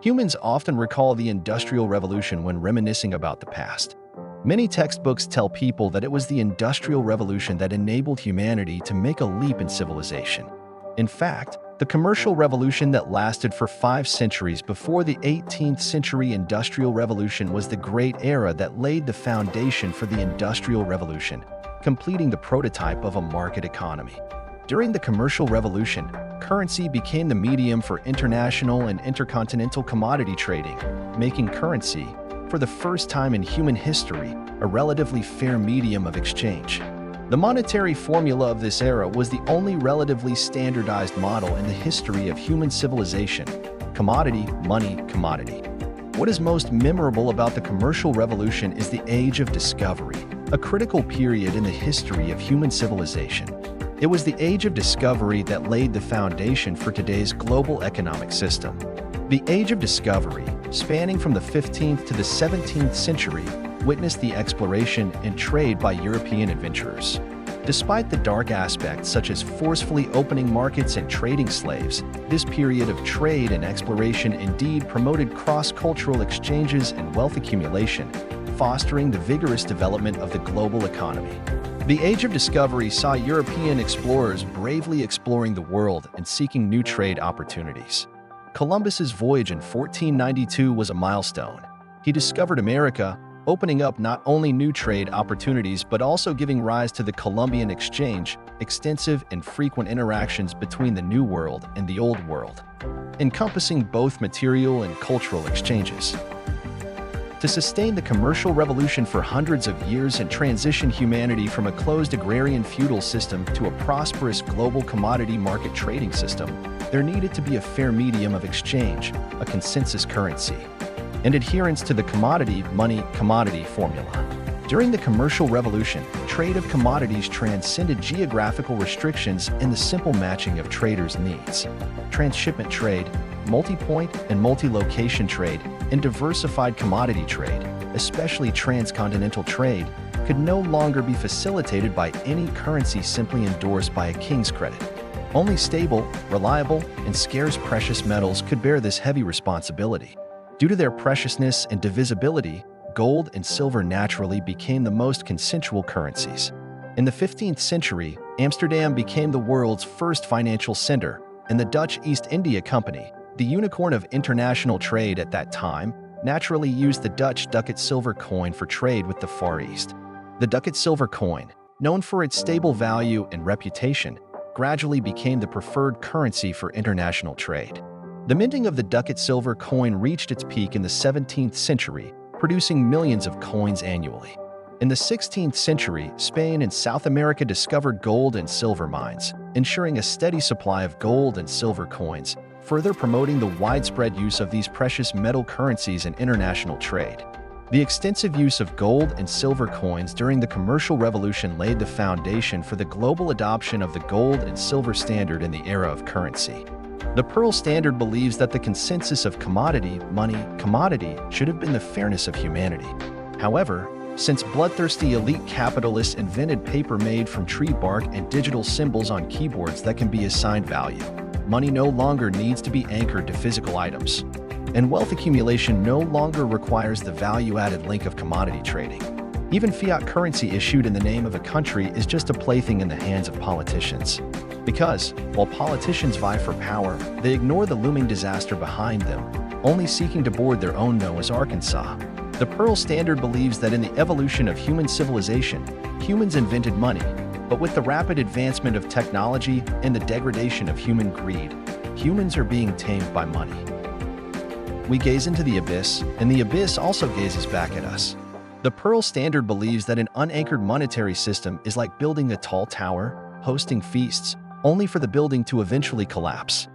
Humans often recall the Industrial Revolution when reminiscing about the past. Many textbooks tell people that it was the Industrial Revolution that enabled humanity to make a leap in civilization. In fact, the commercial revolution that lasted for 5 centuries before the 18th century Industrial Revolution was the great era that laid the foundation for the Industrial Revolution, completing the prototype of a market economy. During the Commercial Revolution, currency became the medium for international and intercontinental commodity trading, making currency, for the first time in human history, a relatively fair medium of exchange. The monetary formula of this era was the only relatively standardized model in the history of human civilization: commodity, money, commodity. What is most memorable about the Commercial Revolution is the Age of Discovery, a critical period in the history of human civilization. It was the Age of Discovery that laid the foundation for today's global economic system. The Age of Discovery, spanning from the 15th to the 17th century, witnessed the exploration and trade by European adventurers. Despite the dark aspects such as forcefully opening markets and trading slaves, this period of trade and exploration indeed promoted cross-cultural exchanges and wealth accumulation, fostering the vigorous development of the global economy. The Age of Discovery saw European explorers bravely exploring the world and seeking new trade opportunities. Columbus's voyage in 1492 was a milestone. He discovered America, opening up not only new trade opportunities but also giving rise to the Columbian Exchange, extensive and frequent interactions between the New World and the Old World, encompassing both material and cultural exchanges. To sustain the commercial revolution for hundreds of years and transition humanity from a closed agrarian feudal system to a prosperous global commodity market trading system, there needed to be a fair medium of exchange, a consensus currency, and adherence to the commodity, money, commodity formula. During the Commercial Revolution, trade of commodities transcended geographical restrictions and the simple matching of traders' needs. Transshipment trade, multi-point and multi-location trade, and diversified commodity trade, especially transcontinental trade, could no longer be facilitated by any currency simply endorsed by a king's credit. Only stable, reliable, and scarce precious metals could bear this heavy responsibility. Due to their preciousness and divisibility, gold and silver naturally became the most consensual currencies. In the 15th century, Amsterdam became the world's first financial center, and the Dutch East India Company, the unicorn of international trade at that time, naturally used the Dutch ducat silver coin for trade with the Far East. The ducat silver coin, known for its stable value and reputation, gradually became the preferred currency for international trade. The minting of the ducat silver coin reached its peak in the 17th century, producing millions of coins annually. In the 16th century, Spain and South America discovered gold and silver mines, ensuring a steady supply of gold and silver coins, further promoting the widespread use of these precious metal currencies in international trade. The extensive use of gold and silver coins during the Commercial Revolution laid the foundation for the global adoption of the gold and silver standard in the era of currency. The Pearl Standard believes that the consensus of commodity, money, commodity should have been the fairness of humanity. However, since bloodthirsty elite capitalists invented paper made from tree bark and digital symbols on keyboards that can be assigned value, money no longer needs to be anchored to physical items, and wealth accumulation no longer requires the value-added link of commodity trading. Even fiat currency issued in the name of a country is just a plaything in the hands of politicians. Because, while politicians vie for power, they ignore the looming disaster behind them, only seeking to board their own Noah's Arkansas. The Pearl Standard believes that in the evolution of human civilization, humans invented money, but with the rapid advancement of technology and the degradation of human greed, humans are being tamed by money. We gaze into the abyss, and the abyss also gazes back at us. The Pearl Standard believes that an unanchored monetary system is like building a tall tower, hosting feasts, only for the building to eventually collapse.